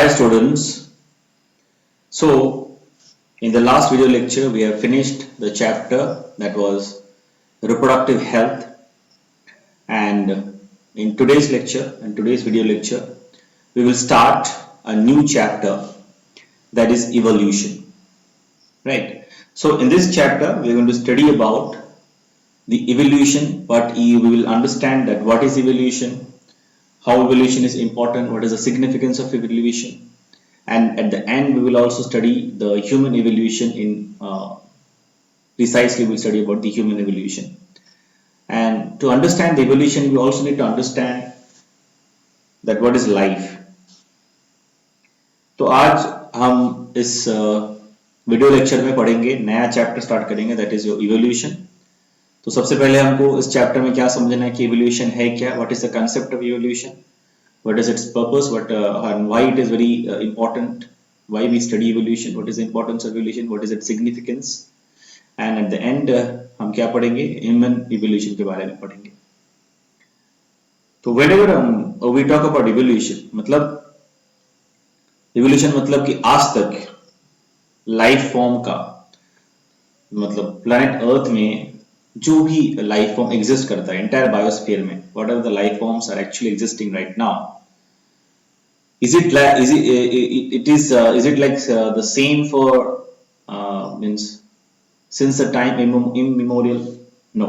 Hi students. So in the last video lecture we have finished the chapter that was reproductive health, and in today's video lecture we will start a new chapter, that is evolution, right? So in this chapter we are going to study about the evolution, but we will understand that what is evolution, how evolution is important, what is the significance of evolution, and at the end we will also study the human evolution in precisely we'll study about the human evolution. And to understand the evolution we also need to understand that what is life. तो आज हम इस video lecture में पढ़ेंगे, नया chapter start करेंगे, that is your evolution. तो सबसे पहले हमको इस चैप्टर में क्या समझना है कि इवोल्यूशन है क्या, what is the concept of evolution, what is its purpose, and why it is very important, why we study evolution, what is the importance of evolution, what is its significance, and at the end हम क्या पढ़ेंगे, human evolution के बारे में पढ़ेंगे। तो whenever we talk about evolution, मतलब evolution मतलब कि आज तक लाइफ फॉर्म का, मतलब प्लैनेट अर्थ में जो भी लाइफ फॉर्म एग्जिस्ट करता है एंटायर बायोस्फीयर में, whatever the life forms are actually existing right now, is it like the same for means since the time immemorial? No.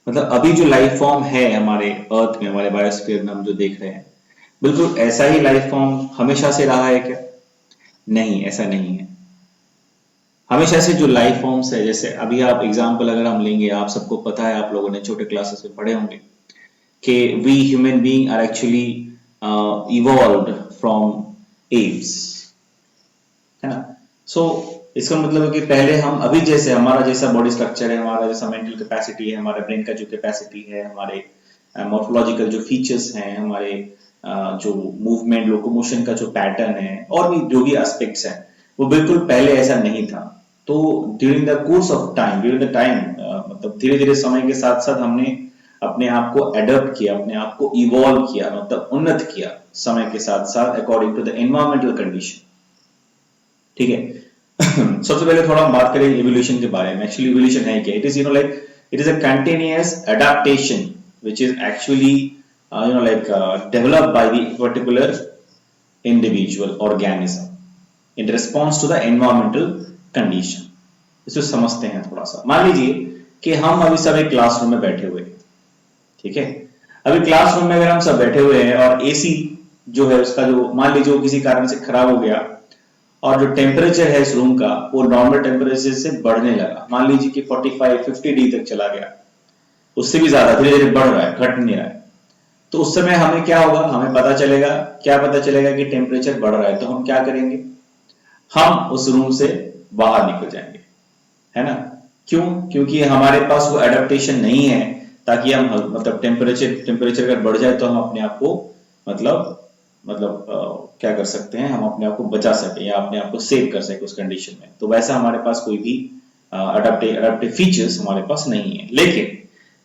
मतलब अभी जो लाइफ फॉर्म है हमारे अर्थ में, हमारे बायोस्फीयर में हम जो देख रहे हैं, बिल्कुल ऐसा ही लाइफ फॉर्म हमेशा से रहा है क्या? नहीं, ऐसा नहीं है। हमेशा से जो लाइफ फॉर्म्स है, जैसे अभी आप एग्जांपल अगर हम लेंगे, आप सबको पता है, आप लोगों ने छोटे क्लासेस में पढ़े होंगे कि we human being are actually evolved from apes, है ना। सो इसका मतलब है कि पहले हम अभी जैसे हमारा जैसा बॉडी स्ट्रक्चर है, हमारा जैसा मेंटल कैपेसिटी है, हमारे ब्रेन का जो कैपेसिटी है, हमारे मॉर्फोलॉजिकल जो फीचर्स हैं, हमारे जो मूवमेंट लोकोमोशन का जो पैटर्न है, और भी जो भी एस्पेक्ट्स हैं, वो बिल्कुल पहले ऐसा नहीं था। तो during the course of time, मतलब धीरे धीरे समय के साथ साथ हमने अपने आप को एडप्ट किया, अपने आप को इवॉल्व किया, मतलब उन्नत किया समय के साथ साथ according to the environmental condition. ठीक है। सबसे पहले थोड़ा हम बात करें इवोल्यूशन के बारे में। एक्चुअली इवोल्यूशन है क्या? It is it is a continuous adaptation which is actually developed by the particular individual organism in response to the environmental condition। इसको समझते हैं थोड़ा सा। मान लीजिए कि हम अभी सब एक क्लासरूम में बैठे हुए हैं, ठीक है। अभी क्लासरूम में अगर हम सब बैठे हुए हैं और एसी जो है उसका जो मान लीजिए वो किसी कारण से खराब हो गया और जो टेम्परेचर है इस रूम का वो नॉर्मल टेम्परेचर से बढ़ने लगा, मान लीजिए कि 45-50 डिग्री तक चला गया, उससे भी ज्यादा धीरे धीरे बढ़ रहा है, घट नहीं रहा है। तो उस समय हमें क्या होगा? हमें पता चलेगा कि टेम्परेचर बढ़ रहा है। तो हम क्या करेंगे? हम उस रूम से बाहर निकल जाएंगे, है ना। क्यों? क्योंकि हमारे पास वो एडेप्टेशन नहीं है ताकि हम मतलब टेम्परेचर अगर बढ़ जाए तो हम अपने आप को मतलब क्या कर सकते हैं, हम अपने आप को बचा सके या अपने आप को सेव कर सके उस कंडीशन में। तो वैसा हमारे पास कोई भी अडेप्टिव फीचर्स हमारे पास नहीं है। लेकिन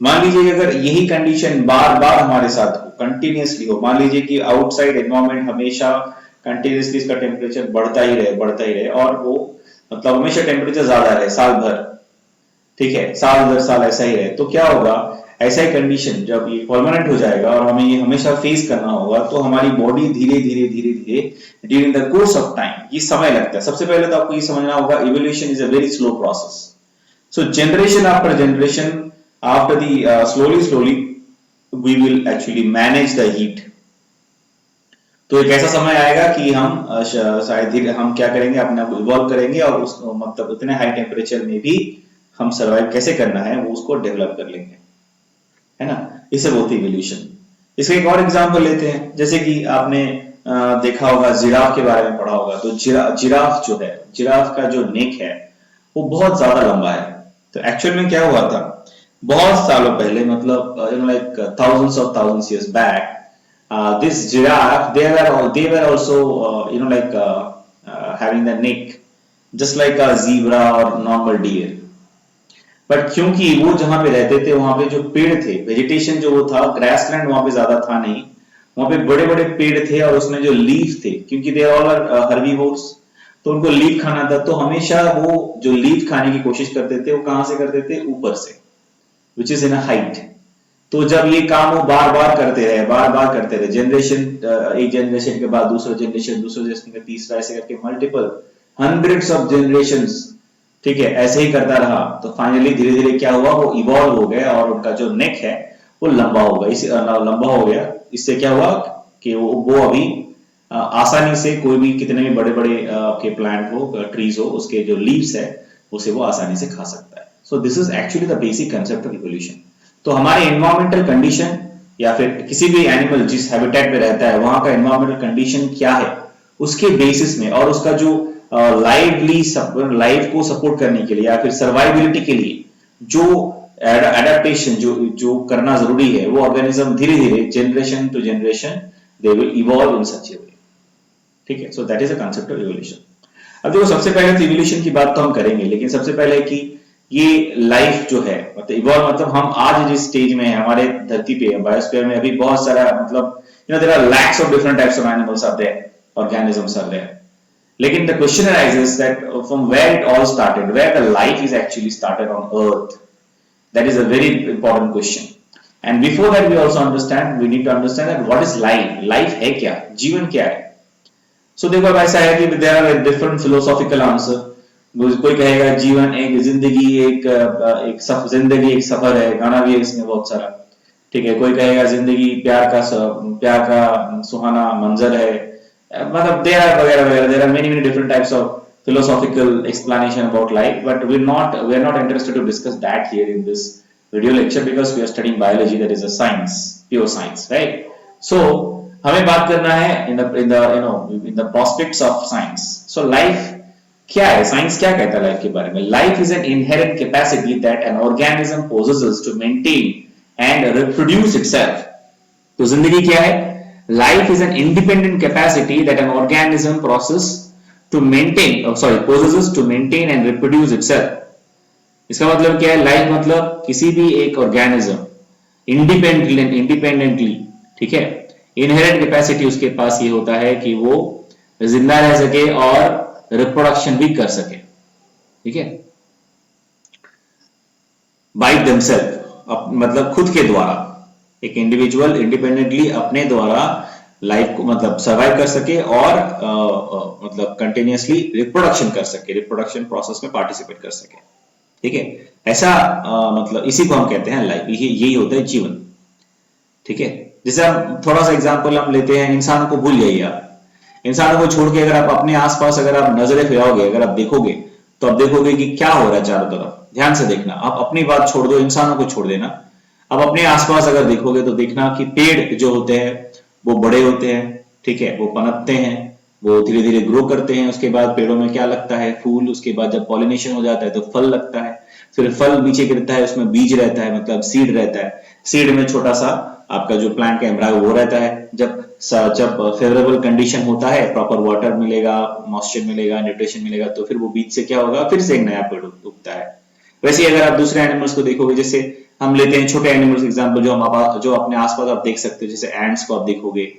मान लीजिए अगर यही कंडीशन बार बार हमारे साथ हो, कंटिन्यूअसली हो, मान लीजिए कि आउटसाइड एनवायरनमेंट हमेशा कंटिन्यूअसली इसका टेम्परेचर बढ़ता ही रहे और वो मतलब हमेशा टेम्परेचर ज्यादा रहे साल भर, ठीक है, साल दर साल ऐसा ही रहे, तो क्या होगा? ऐसा ही कंडीशन जब ये परमानेंट हो जाएगा और हमें ये हमेशा फेस करना होगा, तो हमारी बॉडी धीरे धीरे during the course of time, ये समय लगता है। सबसे पहले तो आपको ये समझना होगा evolution is a very slow process. So generation after generation, after the slowly we will actually manage the heat। तो एक ऐसा समय आएगा कि हम शायद हम क्या करेंगे, अपने आप को इवॉल्व करेंगे और उस मतलब उतने हाई टेम्परेचर में भी हम सर्वाइव कैसे करना है वो उसको डेवलप कर लेंगे, है ना। इसे बोलते हैं इवोल्यूशन। इसका एक और एग्जांपल लेते हैं, जैसे कि आपने देखा होगा, जिराफ के बारे में पढ़ा होगा। तो जिराफ जो है, जिराफ का जो नेक है वो बहुत ज्यादा लंबा है। तो एक्चुअल में क्या हुआ था, बहुत सालों पहले, मतलब like thousands years back, this giraffe they were also having the neck just like a zebra or normal deer। But क्योंकि वो जहां पे रहते थे वहां पे जो पेड़ थे, वेजिटेशन जो वो था, ग्रासलैंड वहां पे ज्यादा था नहीं, वहां पे बड़े बड़े पेड़ थे और उसमें जो लीफ थे, क्योंकि दे ऑल आर हर्बीवोर्स, तो उनको लीफ खाना था, तो हमेशा वो जो लीफ खाने की कोशिश करते थे वो कहां से करते थे, ऊपर से, विच इज इन हाइट। तो जब ये काम वो बार बार करते रहे, बार बार करते रहे, जनरेशन, एक जनरेशन के बाद दूसरा जनरेशन, दूसरा जनरेशन का तीसरा, ऐसे करके मल्टीपल हंड्रेड्स ऑफ जनरेशन, ठीक है, ऐसे ही करता रहा, तो फाइनली धीरे धीरे क्या हुआ, वो इवॉल्व हो गया और उनका जो नेक है वो लंबा हो गया, इस लंबा हो गया। इससे क्या हुआ कि वो अभी आसानी से कोई भी कितने भी बड़े बड़े आपके प्लांट हो, ट्रीज हो, उसके जो लीव्स है उसे वो आसानी से खा सकता है। So this is actually the basic concept of evolution. तो हमारे एनवायरमेंटल कंडीशन या फिर किसी भी एनिमल जिस हैबिटेट में रहता है वहां का एनवायरमेंटल कंडीशन क्या है, उसके बेसिस में और उसका जो लाइफ को सपोर्ट करने के लिए या फिर सर्वाइबिलिटी के लिए जो एडेप्टेशन जो जो करना जरूरी है, वो ऑर्गेनिज्म धीरे धीरे generation to generation they will evolve in such a way. ठीक है, so that is a concept of evolution. अब देखो, सबसे पहले तो इवोल्यूशन की बात तो हम करेंगे, लेकिन सबसे पहले कि ये लाइफ जो है, मतलब इवॉल्व, मतलब हम आज जिस स्टेज में है हमारे धरती पे बायोस्फीयर में, अभी बहुत सारा, मतलब there are lakhs of different types of animals are there, organisms are there. लेकिन the question arises that from where it all started, where the life is actually started on earth, that is a very important question. And before that we also understand, we need to understand that what is life है क्या, जीवन क्या है। सो देखो, अब ऐसा है कि there are different philosophical answer. कोई कहेगा जीवन एक जिंदगी, जिंदगी एक सफर है, गाना भी है इसमें बहुत सारा, ठीक है। कोई कहेगा जिंदगी प्यार का सुहाना मंजर है, मतलब देयर आर वगैरह वगैरह, there are many many different types of philosophical explanation about life, but we are not interested to discuss that here in this video lecture, because we are studying biology, that is a science, pure science, right? So हमें बात करना है in the prospects of science. So life क्या है, science क्या कहता है life के बारे में। Life is an inherent capacity that an organism possesses to maintain and reproduce itself. तो जिंदगी क्या है, life is an independent capacity that an organism possesses to maintain and reproduce itself. इसका मतलब क्या है, लाइफ मतलब किसी भी एक ऑर्गेनिज्म इंडिपेंडेंटली, ठीक है, इनहेरेंट कैपेसिटी उसके पास ये होता है कि वो जिंदा रह सके और रिप्रोडक्शन भी कर सके, ठीक है, बाय देमसेल्फ, मतलब खुद के द्वारा। एक इंडिविजुअल इंडिपेंडेंटली अपने द्वारा लाइफ को मतलब सर्वाइव कर सके और मतलब कंटिन्यूअसली रिप्रोडक्शन कर सके, रिप्रोडक्शन प्रोसेस में पार्टिसिपेट कर सके, ठीक है। ऐसा मतलब इसी को हम कहते हैं लाइफ, यही होता है जीवन, ठीक है। जैसे हम थोड़ा सा एग्जांपल हम लेते हैं, इंसानों को भूल जाइए आप, इंसानों को छोड़ के अगर आप अपने आसपास अगर आप नजरें फिराओगे, अगर आप देखोगे, तो आप देखोगे कि क्या हो रहा है चारों तरफ। ध्यान से देखना, आप अपनी बात छोड़ दो, इंसानों को छोड़ देना, अब अपने आसपास अगर देखोगे तो देखना कि पेड़ जो होते हैं वो बड़े होते हैं, ठीक है, वो पनपते हैं, वो धीरे धीरे ग्रो करते हैं, उसके बाद पेड़ों में क्या लगता है, फूल, उसके बाद जब पॉलिनेशन हो जाता है तो फल लगता है, फिर फल नीचे गिरता है, उसमें बीज रहता है, मतलब सीड रहता है, सीड में छोटा सा आपका जो प्लांट का एम्ब्रायो वो रहता है। जब फेवरेबल कंडीशन होता है, प्रॉपर वाटर मिलेगा, मॉइस्चर मिलेगा, न्यूट्रिशन मिलेगा, तो फिर वो बीज से क्या होगा, फिर से एक नया पेड़ उगता है। वैसे अगर आप दूसरे एनिमल्स को देखोगे, जैसे हम लेते हैं छोटे एनिमल्स एग्जांपल, जो अपने आसपास आप देख सकते हो, जैसे एंड्स को आप देखोगे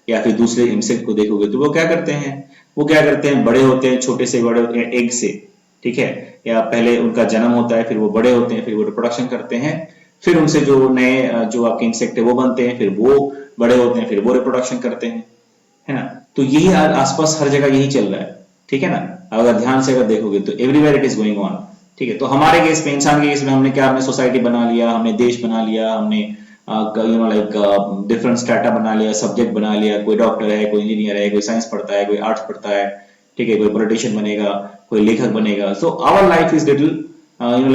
या फिर दूसरे इंसेक्ट को देखोगे, तो वो क्या करते हैं, बड़े होते हैं, छोटे से बड़े होते हैं एग से, ठीक है, या पहले उनका जन्म होता है, फिर वो बड़े होते हैं, फिर वो रिप्रोडक्शन करते हैं, फिर उनसे जो नए जो आपके इंसेक्ट है वो बनते हैं, फिर वो बड़े होते हैं, फिर वो रिप्रोडक्शन करते हैं, है ना। तो यही आसपास हर जगह यही चल रहा है, ठीक है ना। अगर ध्यान से अगर देखोगे तो everywhere it is going on, ठीक है। तो हमारे केस में, इंसान के केस में, हमने सोसाइटी बना लिया, हमने देश बना लिया, हमने डिफरेंट स्ट्रेटा बना लिया, सब्जेक्ट बना लिया, कोई डॉक्टर है, कोई इंजीनियर है, कोई साइंस पढ़ता है, कोई आर्ट्स पढ़ता है, ठीक है, कोई पॉलिटिशियन बनेगा, कोई लेखक बनेगा। So our life is little हम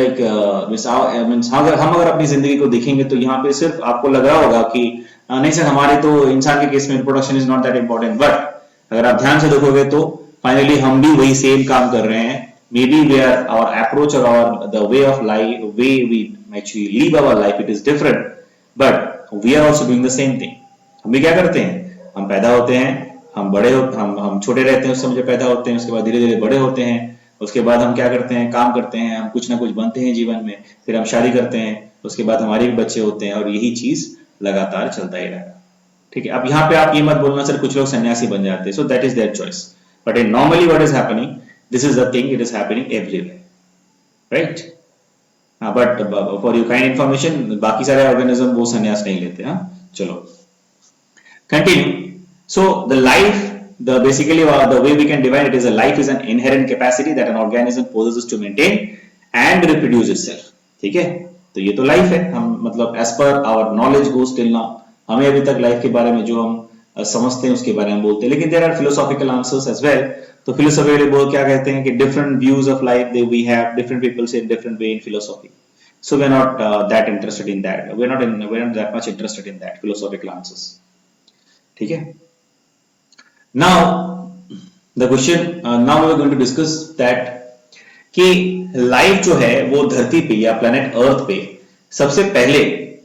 अगर अपनी जिंदगी को देखेंगे तो यहाँ पे सिर्फ आपको लग रहा होगा कि नहीं सर, हमारे तो इंसान के केस में reproduction is not that important, but अगर आप ध्यान से देखोगे तो फाइनली हम भी वही सेम काम कर रहे हैं। Maybe way are our approach और our the way of life, way we actually live our life, it is different, but we are also doing the same thing. हम भी क्या करते हैं, हम पैदा होते हैं, हम छोटे रहते हैं, उस समय पैदा होते हैं, उसके बाद धीरे धीरे बड़े होते हैं, उसके बाद हम क्या करते हैं, काम करते हैं, हम कुछ ना कुछ बनते हैं जीवन में, फिर हम शादी करते हैं, उसके बाद हमारे भी बच्चे होते हैं, और यही चीज लगातार चलता ही रहेगा। ठीक है, अब यहाँ पे आप ये मत बोलना सर कुछ लोग सन्यासी बन जाते हैं, so that is their choice, but in normally what is happening, this is the thing, it is happening everywhere, right. हाँ, but for you kind information, बाकी सारे ऑर्गेनिज्म वो संन्यास नहीं लेते। हाँ, चलो continue. So the life, the basically the way we can divide it is a life is an inherent capacity that an organism possesses to maintain and reproduce itself, ठीक है। तो ये तो लाइफ है, हम मतलब as per our knowledge goes till now, हमें अभी तक लाइफ के बारे में जो हम समझते हैं उसके बारे में बोलते हैं, लेकिन there are philosophical answers as well। तो फिलोसॉफिकली वो क्या कहते हैं कि different views of life they we have, different people say different way in philosophy, so we're not that interested in that, we're not that much interested in that philosophical answers, ठीक है। Now the question, now we are going to discuss that कि life जो है वो धरती पे या planet earth पे सबसे पहले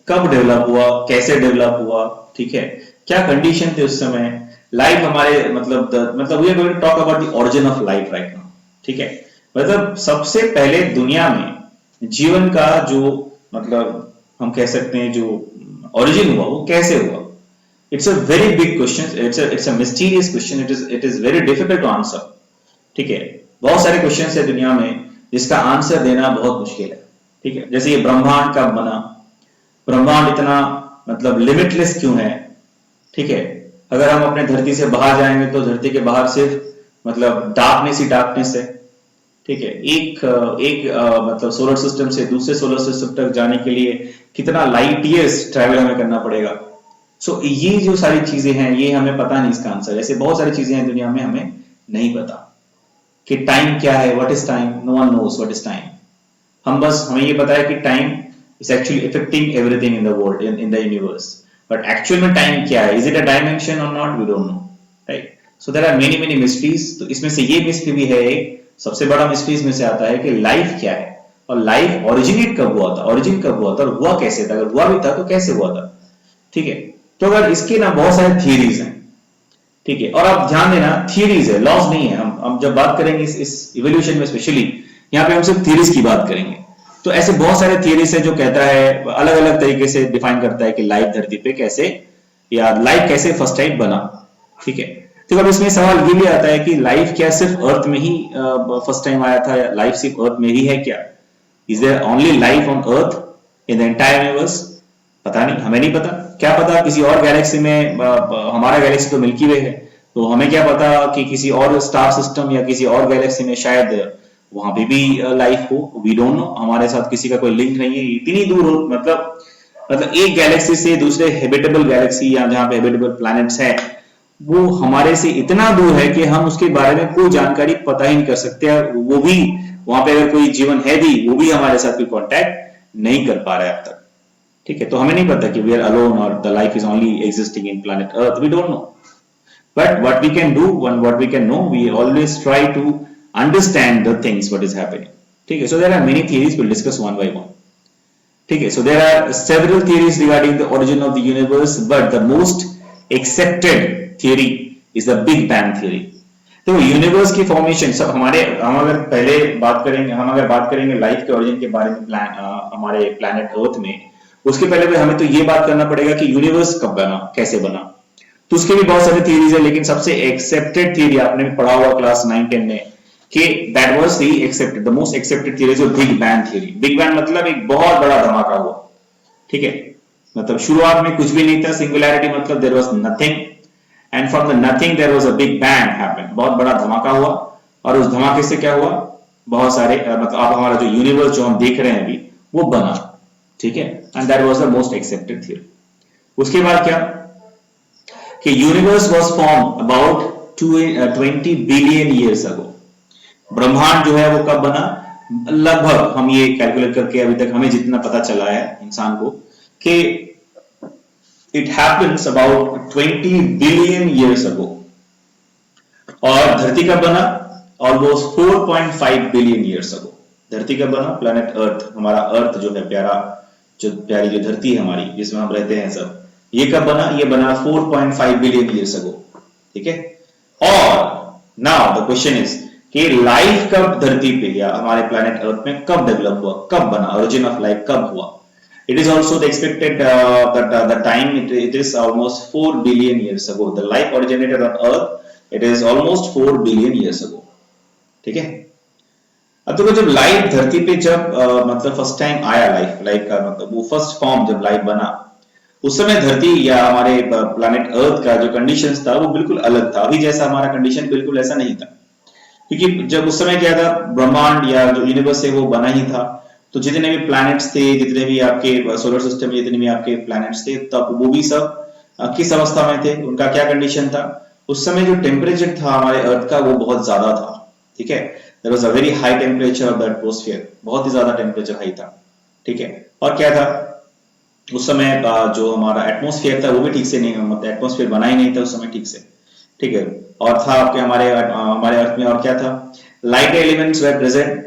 कब डेवलप हुआ, कैसे डेवलप हुआ, ठीक है, क्या कंडीशन थे उस समय लाइफ हमारे, मतलब we are going to talk about the origin of life right now, ठीक है। मतलब सबसे पहले दुनिया में जीवन का जो मतलब हम कह सकते हैं जो ओरिजिन हुआ वो कैसे हुआ। It's a very big question. It's a mysterious question. It is very difficult to answer. ठीक है, बहुत सारे क्वेश्चन है दुनिया में जिसका आंसर देना बहुत मुश्किल है, ठीक है। जैसे ये ब्रह्मांड कब बना, ब्रह्मांड इतना मतलब लिमिटलेस क्यों है, ठीक है। अगर हम अपने धरती से बाहर जाएंगे तो धरती के बाहर सिर्फ मतलब डार्कनेस ही डार्कनेस है, ठीक है। एक मतलब सोलर सिस्टम से दूसरे सोलर सिस्टम तक जाने के लिए कितना लाइट ईयर्स ट्रैवल हमें करना पड़ेगा। सो ये जो सारी चीजें हैं ये हमें पता नहीं इसका आंसर। ऐसे बहुत सारी चीजें हैं दुनिया में हमें नहीं पता कि टाइम क्या है, what is time, no one knows what is time. हमें ये पता है कि time is actually affecting everything in the world, in the universe, but actual में टाइम क्या है, इज इट अ डायमेंशन और not, we don't know, right. So there are many many mysteries. तो इसमें से ये मिस्ट्री भी है, एक सबसे बड़ा मिस्ट्रीज में से आता है कि लाइफ क्या है और लाइफ ओरिजिनेट कब हुआ था, ओरिजिन कब हुआ था और हुआ कैसे था, अगर हुआ भी था तो कैसे हुआ था, ठीक है। तो अगर इसके ना बहुत सारे थियरीज हैं, ठीक है, और आप ध्यान देना थियरीज है, लॉज नहीं है। हम जब बात करेंगे इस इवोल्यूशन में स्पेशली, यहाँ पे हम सिर्फ थियरीज की बात करेंगे। तो ऐसे बहुत सारे थियरीज है जो कहता है, अलग अलग तरीके से डिफाइन करता है कि लाइफ धरती पे कैसे या लाइफ कैसे फर्स्ट टाइम बना, ठीक है। तो अब इसमें सवाल ये भी आता है कि लाइफ क्या सिर्फ अर्थ में ही फर्स्ट टाइम आया था, या लाइफ सिर्फ अर्थ में ही है क्या, is there only life on earth in the entire universe. पता नहीं, हमें नहीं पता, क्या पता किसी और गैलेक्सी में, हमारा गैलेक्सी तो मिल्की वे है, तो हमें क्या पता कि किसी और स्टार सिस्टम या किसी और गैलेक्सी में शायद वहां पे भी लाइफ हो, वी डोंट नो। हमारे साथ किसी का कोई लिंक नहीं है, इतनी दूर हो, मतलब एक गैलेक्सी से दूसरे हैबिटेबल गैलेक्सी या जहां पे हैबिटेबल प्लैनेट्स है वो हमारे से इतना दूर है कि हम उसके बारे में कोई जानकारी पता ही नहीं कर सकते। वो भी वहां पे अगर कोई जीवन है भी, वो भी हमारे साथ कोई कॉन्टैक्ट नहीं कर पा रहा है अब तक, ठीक है। तो हमें नहीं पता कि वी आर अलोन और the life is only existing in planet earth, we don't know. But what we can do, what we can know, we always try to understand the things what is happening, ठीक है। So there are many theories, will discuss one by one, ठीक है। So there are several theories regarding the origin of the universe, but the most accepted theory is the big bang theory. तो universe की formation सब हम अगर पहले बात करेंगे, हम अगर बात करेंगे लाइफ के ओरिजिन के बारे में हमारे प्लैनेट अर्थ में, उसके पहले भी हमें तो ये बात करना पड़ेगा कि यूनिवर्स कब बना, कैसे बना। तो उसके भी बहुत सारे थियरीज है, लेकिन सबसे एक्सेप्टेड थियरी आपने भी पढ़ा हुआ क्लास 9-10 में कि that was the accepted, the most accepted theory is big bang theory. Big bang मतलब एक बहुत बड़ा धमाका हुआ, ठीक है। मतलब शुरुआत में कुछ भी नहीं था, सिंगुलैरिटी मतलब there was nothing, and from the nothing there was a big bang happen, बहुत बड़ा धमाका हुआ। और उस धमाके से क्या हुआ, बहुत सारे मतलब अब हमारा जो यूनिवर्स जो हम देख रहे हैं अभी वो बना, ठीक है। And that was the most accepted theory. उसके बाद क्या कि universe was form about 20 billion years ago. ब्रह्मांड जो है वो कब बना, लगभग हम ये कैलकुलेट करके अभी तक हमें जितना पता चला है इंसान को कि it happens about 20 billion years ago. और धरती कब बना, ऑलमोस्ट 4.5 बिलियन ईयर्स अगो। धरती कब बना, प्लैनेट अर्थ, हमारा अर्थ जो है प्यारी जो धरती है हमारी जिसमें हम रहते हैं सब, ये कब बना, ये बना 4.5 बिलियन ईयर्स अगो, ठीक है। और नाउ द क्वेश्चन इज कि लाइफ कब धरती पे या हमारे प्लैनेट अर्थ में कब डेवलप हुआ, कब बना, ओरिजिन ऑफ लाइफ कब हुआ। It is also the expected that the time it is almost 4 billion years ago. The life originated on Earth. It is almost 4 billion years ago. ठीक है. अब देखो जब लाइफ धरती पे जब मतलब फर्स्ट टाइम आया लाइफ लाइफ का मतलब वो फर्स्ट फॉर्म जब लाइफ बना उस समय धरती या हमारे प्लैनेट अर्थ का जो कंडीशंस था वो बिल्कुल अलग था. अभी जैसा हमारा कंडीशन बिल्कुल ऐसा नहीं था क्योंकि जब उस समय क्या था ब्रह्मांड या जो यूनिवर्स है वो बना ही था. तो जितने भी प्लैनेट्स थे जितने भी आपके सोलर सिस्टम में जितने भी आपके प्लैनेट्स थे तब वो भी सब किस अवस्था में थे उनका क्या कंडीशन था. उस समय जो टेम्परेचर था हमारे अर्थ का वो बहुत ज्यादा था. ठीक है. There was a very high temperature of the atmosphere. बहुत ही ज्यादा टेम्परेचर हाई था. ठीक है. और क्या था उस समय जो हमारा एटमॉस्फेयर था वो भी ठीक से नहीं मतलब एटमॉस्फेयर बना ही नहीं था उस समय ठीक से. ठीक है. और था आपके हमारे हमारे अर्थ में और क्या था लाइट एलिमेंट्स वर प्रेजेंट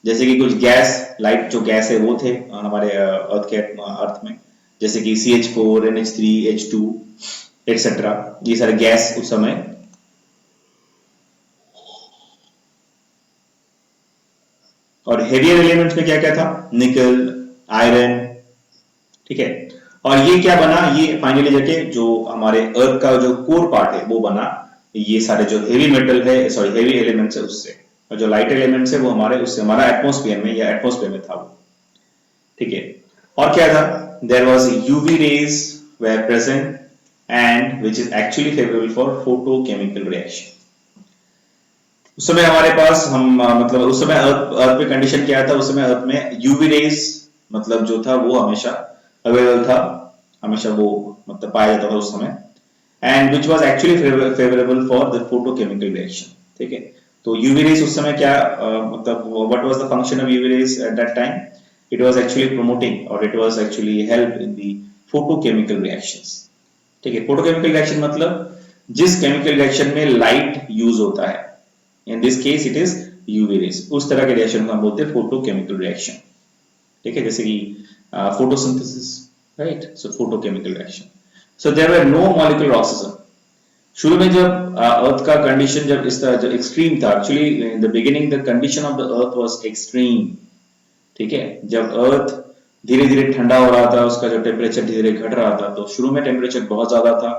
जैसे कि कुछ गैस लाइट जो गैस है वो थे हमारे अर्थ के अर्थ में जैसे कि CH4 NH3 H2 एटसेट्रा ये सारे गैस उस समय. और हेवियर एलिमेंट्स में क्या क्या था निकल आयरन. ठीक है. और ये क्या बना ये फाइनली जाके जो हमारे अर्थ का जो कोर पार्ट है वो बना ये सारे जो हेवी मेटल है सॉरी हेवी एलिमेंट्स है उससे. और जो लाइट एलिमेंट्स है वो हमारे उससे हमारा एटमॉस्फेयर में या एटमॉस्फेयर में था वो. ठीक है. और क्या था there was UV rays were present and which is actually favourable for photochemical reaction. उस समय हमारे पास हम मतलब उस समय अर्थ पे कंडीशन क्या था उस समय अर्थ में यूवी रेज मतलब जो था वो हमेशा अवेलेबल था हमेशा वो मतलब पाया जाता था उस समय and which was actually favourable for the photochemical reaction. ठीक है. तो यूवी रेज उस समय क्या मतलब what was the function of UV rays at that time it was actually promoting और it was actually help in the photochemical reactions. ठीक है. फोटोकेमिकल रिएक्शन मतलब जिस केमिकल रिएक्शन में लाइट यूज होता है in this case it is UV rays उस तरह के रिएक्शन को हम बोलते हैं फोटोकेमिकल रिएक्शन. ठीक है. जैसे कि photosynthesis right. So photochemical reaction. So there were no molecular oxygen. शुरू में जब अर्थ का कंडीशन जब इस तरह जो एक्सट्रीम था actually in the beginning the condition of the earth was extreme. ठीक है. जब अर्थ धीरे धीरे ठंडा हो रहा था उसका जो टेम्परेचर धीरे धीरे घट रहा था तो शुरू में टेम्परेचर बहुत ज्यादा था.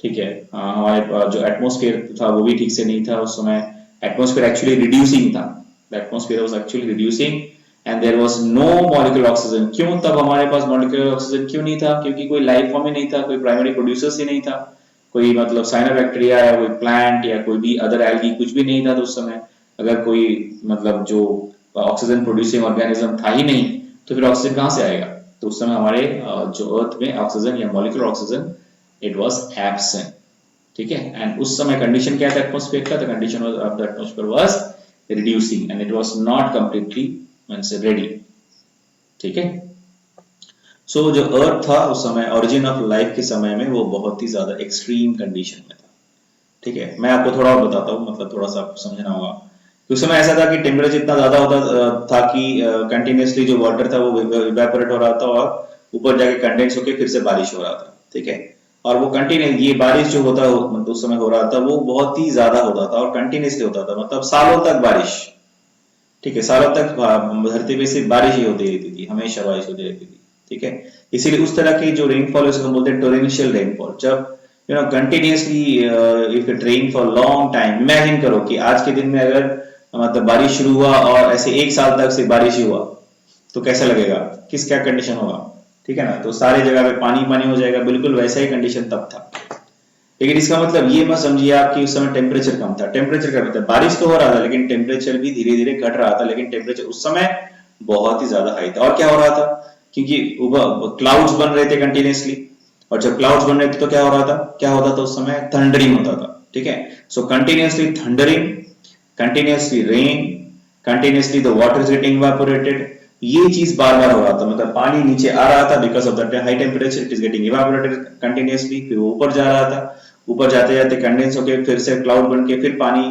ठीक है. हमारे जो एटमॉस्फेयर था वो भी ठीक से नहीं था उस समय. एटमॉस्फेयर एक्चुअली रिड्यूसिंग था. The atmosphere was actually reducing and there was no molecular oxygen. क्यों तब हमारे पास मॉलिक्यूलर ऑक्सीजन क्यों नहीं था क्योंकि कोई लाइफ फॉर्म ही नहीं था कोई प्राइमरी प्रोड्यूसर्स ही नहीं था कोई मतलब साइनोबैक्टीरिया या कोई प्लांट या कोई भी अदर एल्गी कुछ भी नहीं था. तो उस समय अगर कोई मतलब जो ऑक्सीजन प्रोड्यूसिंग ऑर्गेनिज्म था ही नहीं तो फिर ऑक्सीजन कहां से आएगा. तो उस समय हमारे जो अर्थ में ऑक्सीजन या molecular oxygen it was absent. ठीक है. एंड उस समय कंडीशन क्या था एटमॉस्फेयर का the condition of the atmosphere was reducing and it was not completely means ready. ठीक है. सो जो अर्थ था उस समय ओरिजिन ऑफ लाइफ के समय में वो बहुत ही ज्यादा एक्सट्रीम कंडीशन में था. ठीक है. मैं आपको थोड़ा और बताता हूँ मतलब थोड़ा सा आपको समझना होगा. उस समय ऐसा था कि टेम्परेचर इतना ज्यादा होता था कि कंटिन्यूसली जो वाटर था वो इवेपोरेट हो रहा था और ऊपर जाके कंडेंस होकर फिर से बारिश हो रहा था. ठीक है. और वो कंटिन्यू ये बारिश जो होता मतलब उस समय हो रहा था वो बहुत ही ज्यादा होता था और कंटिन्यूसली होता था मतलब सालों तक बारिश. ठीक है. सालों तक धरती पे सिर्फ बारिश ही होती रहती थी हमेशा बारिश होती रहती थी. ठीक है. इसीलिए उस तरह की जो रेनफॉल है उसको हम बोलते हैं टोरेंशियल रेनफॉल. जब you know continuously if it rain for long time. Imagine करो कि आज के दिन में अगर मतलब बारिश शुरू हुआ और ऐसे एक साल तक से बारिश ही हुआ तो कैसा लगेगा किस क्या कंडीशन होगा. ठीक है ना. तो सारे जगह पे पानी पानी हो जाएगा. बिल्कुल वैसा ही कंडीशन तब था. लेकिन इसका मतलब ये मत समझिए आप कि उस समय टेम्परेचर कम था. टेम्परेचर कम था. बारिश तो हो रहा था लेकिन टेम्परेचर भी धीरे धीरे घट रहा था लेकिन टेम्परेचर उस समय बहुत ही ज्यादा हाई था. और क्या हो रहा था क्योंकि क्लाउड्स बन रहे थे कंटिन्यूसली और जब क्लाउड्स बन रहे थे तो क्या हो रहा था क्या होता था उस समय थंडरिंग होता था. ठीक है. So continuously thundering continuously rain continuously the water is getting evaporated. ये चीज बार बार हो रहा था मतलब पानी नीचे आ रहा था because of the high temperature it is getting evaporated continuously. फिर वो ऊपर जा रहा था. ऊपर जाते जाते कंडेंस होके फिर से क्लाउड बन के फिर पानी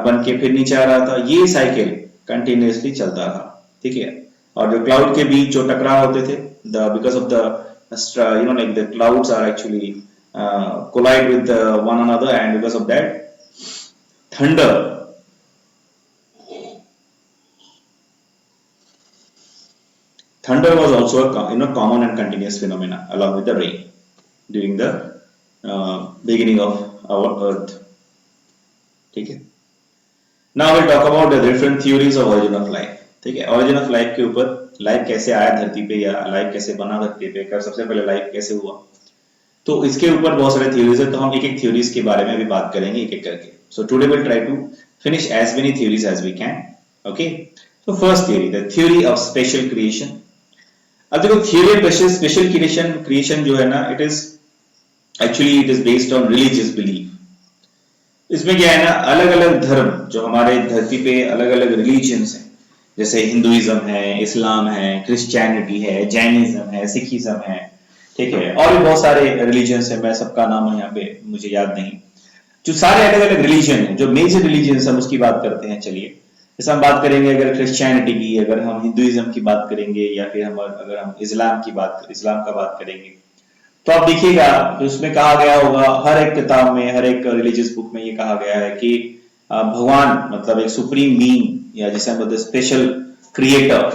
बन के फिर नीचे आ रहा था. ये साइकिल कंटिन्यूसली चलता रहा. ठीक है. और जो क्लाउड के बीच जो टकराव होते थे the because of the you know like the clouds are actually collide with one another and because of that thunder thunder was also a common and continuous phenomena along with the rain during the beginning of our earth. ठीक है. Now we'll talk about the different theories of origin of life. ठीक है. origin of life के ऊपर life कैसे आया धरती पे या लाइफ कैसे बना धरती पे, कर सबसे पहले लाइफ कैसे हुआ, तो इसके ऊपर बहुत सारे थ्योरीज है, तो हम एक एक थ्योरीज के बारे में भी बात करेंगे एक एक करके. So today will try to finish as many theories as we can. Okay. तो first theory, the theory of special creation. अब देखो थ्योरी ऑफ स्पेशल क्रिएशन जो है ना, it is based on religious belief. इसमें क्या है ना, अलग अलग धर्म जो हमारे धरती पे अलग अलग रिलीजियंस हैं, जैसे हिंदुइज्म है, इस्लाम है, क्रिश्चियनिटी है, जैनिज्म है, सिखिज्म है, ठीक है, और भी बहुत सारे रिलीजियंस है, मैं सबका नाम यहाँ पे मुझे याद नहीं. जो सारे अलग अलग रिलीजन है, जो मेजर रिलीजियंस हम उसकी बात करते हैं. चलिए जैसे हम बात करेंगे अगर क्रिश्चियनिटी की, अगर हम हिंदुइज्म की बात करेंगे, या फिर हम अगर हम इस्लाम का बात करेंगे, तो आप देखिएगा उसमें कहा गया होगा, हर एक किताब में, हर एक रिलीजियस बुक में ये कहा गया है कि भगवान मतलब एक सुप्रीम बीइंग, या जैसे हम बोलते हैं स्पेशल क्रिएटर,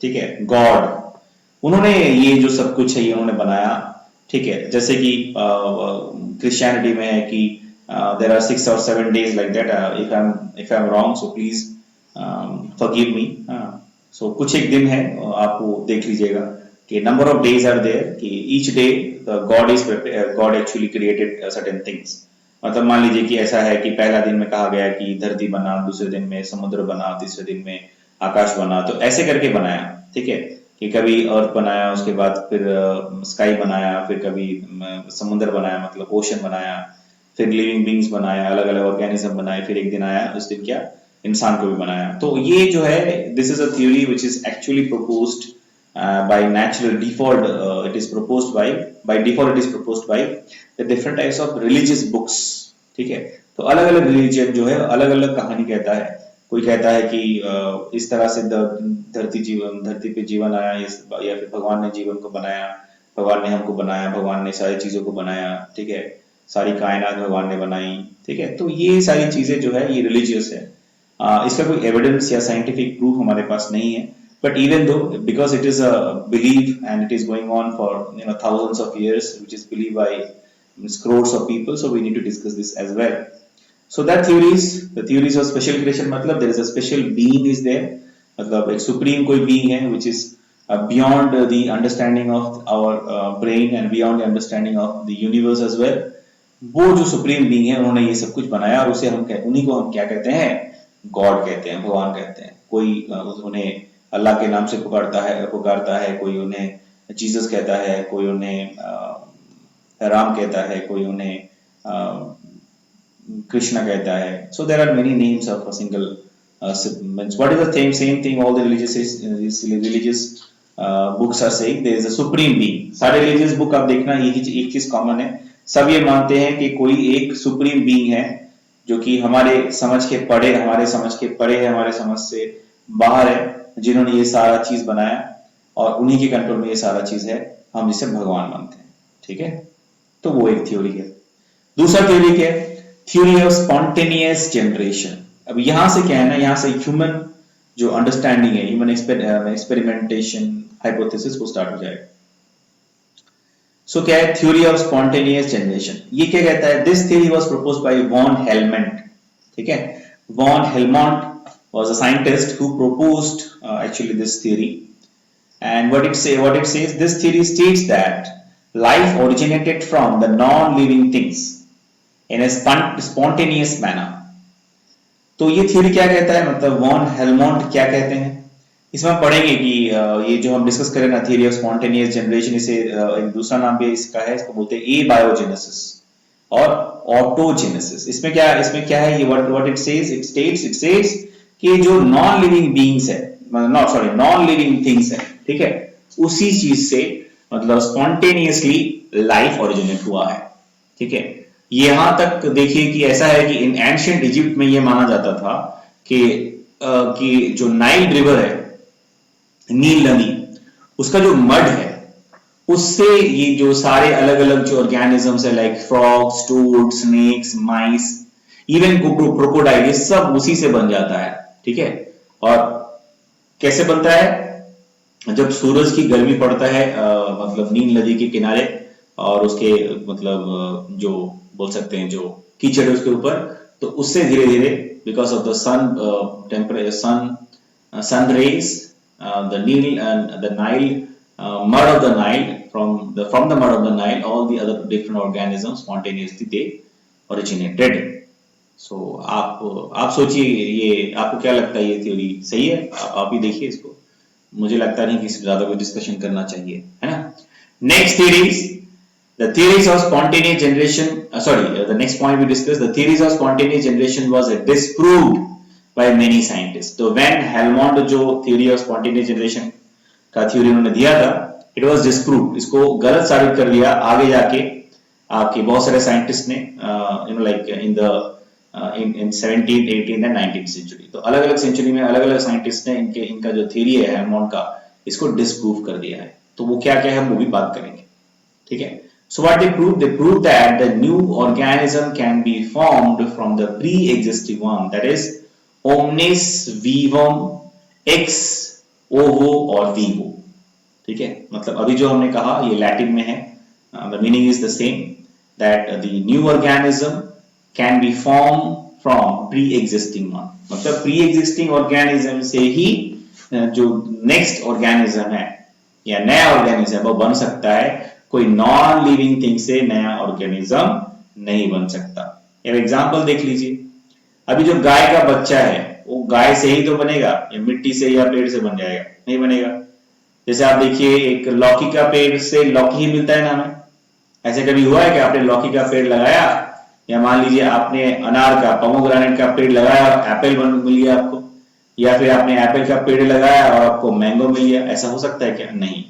ठीक है, गॉड, उन्होंने ये जो सब कुछ है ये उन्होंने बनाया. ठीक है. जैसे कि क्रिश्चियनिटी में है कि there are 6 or 7 days like that. If I'm wrong, so please forgive me. So कुछ एक दिन है, आप वो देख लीजिएगा कि number of days are there, कि each day God actually created certain things. मतलब मान लीजिए कि ऐसा है कि पहला दिन में कहा गया कि धरती बना, दूसरे दिन में समुद्र बना, तीसरे दिन में आकाश बना, तो ऐसे करके बनाया. ठीक है. कि कभी अर्थ बनाया, उसके बाद फिर स्काई बनाया, फिर कभी समुद्र बनाया मतलब ओशन बनाया, फिर लिविंग बींग्स बनाया, अलग अलग ऑर्गेनिज्म बनाए, फिर एक दिन आया उस दिन क्या इंसान को भी बनाया. तो ये जो है, this is a theory which is actually proposed by natural default. It is proposed by default it is proposed by the different types of religious books. ठीक है. तो अलग अलग रिलीजन जो है अलग अलग कहानी कहता है. कोई कहता है कि इस तरह से धरती पे जीवन आया, या फिर भगवान ने जीवन को बनाया, भगवान ने हमको बनाया, भगवान ने सारी चीजों को बनाया. ठीक है. सारी कायनात भगवान ने बनाई. ठीक है. तो ये सारी चीजें जो है ये रिलीजियस है. इसका कोई एविडेंस या साइंटिफिक प्रूफ हमारे पास नहीं है. But even though, because it is a belief and it is going on for thousands of years, which is believed by crores of people, so we need to discuss this as well. So the theories of special creation, मतलब there is a special being is there, मतलब एक supreme कोई being है which is beyond the understanding of our brain and beyond the understanding of the universe as well. वो जो supreme being है उन्होंने ये सब कुछ बनाया, और उसे हम उन्हीं को हम क्या कहते हैं, God कहते हैं, भगवान कहते हैं. कोई उन्हें अल्लाह के नाम से पुकारता है, कोई उन्हें जीसस कहता है, कोई उन्हें राम कहता है, कोई उन्हें कृष्णा कहता है. So there are many names of a single what is the same thing all the religious books are saying there is a supreme being. सारे रिलीजियस बुक आप देखना एक चीज कॉमन है, सब ये मानते हैं कि कोई एक सुप्रीम बीइंग है जो कि हमारे समझ के परे है, हमारे समझ से बाहर है, जिन्होंने ये सारा चीज बनाया, और उन्हीं के कंट्रोल में ये सारा चीज है, हम जिसे भगवान मानते हैं. ठीक है. तो वो एक थ्योरी है. दूसरा थ्योरी क्या है, थ्योरी ऑफ स्पॉन्टेनियस जनरेशन. अब यहां से क्या है ना, यहां से ह्यूमन जो अंडरस्टैंडिंग है, ह्यूमन एक्सपेरिमेंटेशन हाइपोथेसिस वो स्टार्ट हो जाएगा. सो क्या है थ्योरी ऑफ स्पॉन्टेनियस जनरेशन. ये क्या कहता है, this theory was proposed by van Helmont. ठीक है. Van Helmont was a scientist who proposed actually this theory, and what it says, this theory states that life originated from the non-living things in a spontaneous manner. तो ये theory क्या कहता है, मतलब von हेलमंट क्या कहते हैं, इसमें हम पढ़ेंगे कि ये जो हम डिस्कस करें ना थ्योरी ऑफ स्पॉन्टेनियस जनरेशन, इसे एक दूसरा नाम भी इसका है, इसको बोलते हैं एबायोजेनेसिस और ऑटोजेनेसिस. इसमें क्या है ये what it says, it says कि जो नॉन लिविंग बीइंग्स है, नॉन लिविंग थिंग्स है, ठीक है, उसी चीज से मतलब स्पॉन्टेनियसली लाइफ ओरिजिनेट हुआ है. ठीक है. यहां तक देखिए कि ऐसा है कि इन एंशिएंट इजिप्ट में यह माना जाता था कि जो नाइल रिवर है, नील नदी, उसका जो मड है, उससे ये जो सारे अलग अलग जो ऑर्गेनिजम्स है लाइक फ्रॉग्स, टोड, स्नेक्स, माइस, इवन क्रोकोडाइल, ये सब उसी से बन जाता है. ठीक है. और कैसे बनता है, जब सूरज की गर्मी पड़ता है मतलब नील नदी के किनारे और उसके मतलब जो बोल सकते हैं जो कीचड़ है उसके ऊपर, तो उससे धीरे धीरे because of the sun temperature sun rays, the Nile and the Nile, mud of the Nile, from the mud of the Nile, all the other different organisms spontaneously they originated. So आप सोचिए, ये आपको क्या लगता है, ये theory सही है? आप ही देखिए इसको, मुझे लगता नहीं कि इससे ज्यादा कोई डिस्कशन करना चाहिए, है ना? Next theories, the theories of spontaneous generation, the next point we discussed, the theories of spontaneous generation was disproved by many scientists. तो वैन हेलमोंट जो theory of spontaneous generation का थ्योरी उन्होंने दिया था, इट वाज डिस्प्रूव, इसको गलत साबित कर दिया आगे जाके आपके बहुत सारे साइंटिस्ट ने, like in the in 17th 18th and 19th century. तो अलग अलग सेंचुरी में अलग अलग साइंटिस्ट ने इनका जो थ्योरी है हेलमोंट का, इसको डिस्प्रूव कर दिया है। तो वो क्या क्या है हम वो भी बात करेंगे, ठीक है? So what they proved that the new organism can be formed from the pre-existing one, that is omnis vivum ex ovo और vivo, ठीक है? मतलब अभी जो हमने कहा ये लैटिन में है, the meaning is the same, that the new organism can be formed from pre-existing one, मतलब pre-existing organism से ही जो next organism है या नया ऑर्गेनिज्म वो बन सकता है, कोई नॉन लिविंग थिंग से नया ऑर्गेनिज्म नहीं बन सकता। एक एग्जांपल देख लीजिए, अभी जो गाय का बच्चा है वो गाय से ही तो बनेगा या मिट्टी से या पेड़ से बन जाएगा? नहीं बनेगा। जैसे आप देखिए एक लौकी का पेड़ से लौकी ही मिलता है ना हमें, ऐसे कभी हुआ है कि आपने लौकी का पेड़ लगाया, या मान लीजिए आपने अनार का पोमोग्रेनेट का पेड़ लगाया और एप्पल मिल गया आपको, या फिर आपने एप्पल का पेड़ लगाया और आपको मैंगो मिल गया, ऐसा हो सकता है क्या? नहीं।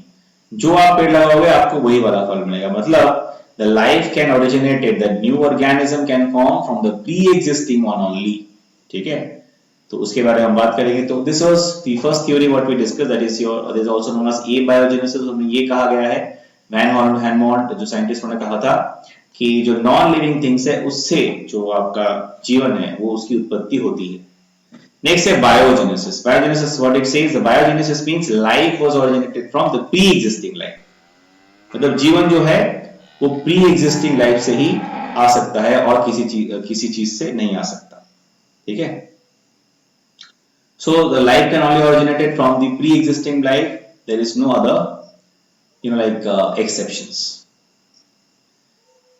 जो आप पेड़ लगाओगे आपको वही वाला फल मिलेगा। मतलब the life can originate, the new organism can form from the pre-existing one only, ठीक है? तो उसके बारे में हम बात करेंगे। तो this was the first theory what we discussed, that is also known as abiogenesis। हमें ये कहा गया है वैन हेलमोंट जो साइंटिस्ट ने कहा था कि जो नॉन लिविंग थिंग्स है उससे जो आपका जीवन है वो उसकी उत्पत्ति होती है। Next है biogenesis. Biogenesis, what it says, the biogenesis means life was originated from the pre-existing life. मतलब जीवन जो है वो pre-existing life से ही आ सकता है और किसी चीज से नहीं आ सकता, ठीक है? So the life can only originated from the pre-existing life. There is no other, exceptions.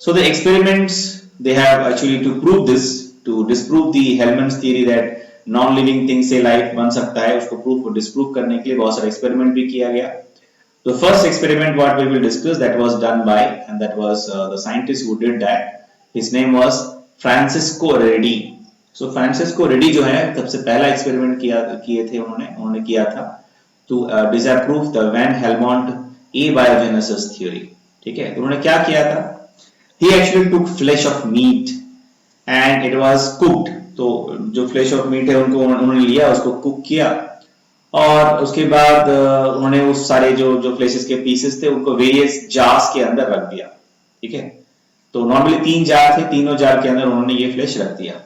So the experiments they have actually to prove this, to disprove the Hellman's theory that non living thing से life बन सकता है, उसको proof disprove करने के लिए बहुत सारे एक्सपेरिमेंट भी किया गया। तो first experiment what we will discuss, that was done by and that was the scientist who did that, his name was Francisco Redi. So Francisco Redi जो है सबसे पहला एक्सपेरिमेंट किए थे उन्होंने किया था to disapprove the van Helmont abiogenesis theory, ठीक है? तो उन्होंने क्या किया था, he actually took flesh of meat and it was cooked. तो जो फ्लेश ऑफ मीट है उन्होंने लिया, उसको कुक किया और उसके बाद उन्होंने उस सारे जो फ्लेशेस के पीसेस थे उनको वेरियस जार्स के अंदर रख दिया, ठीक है? तो नॉर्मली 3 जार थे, तीनों जार के अंदर उन्होंने ये फ्लेश रख दिया।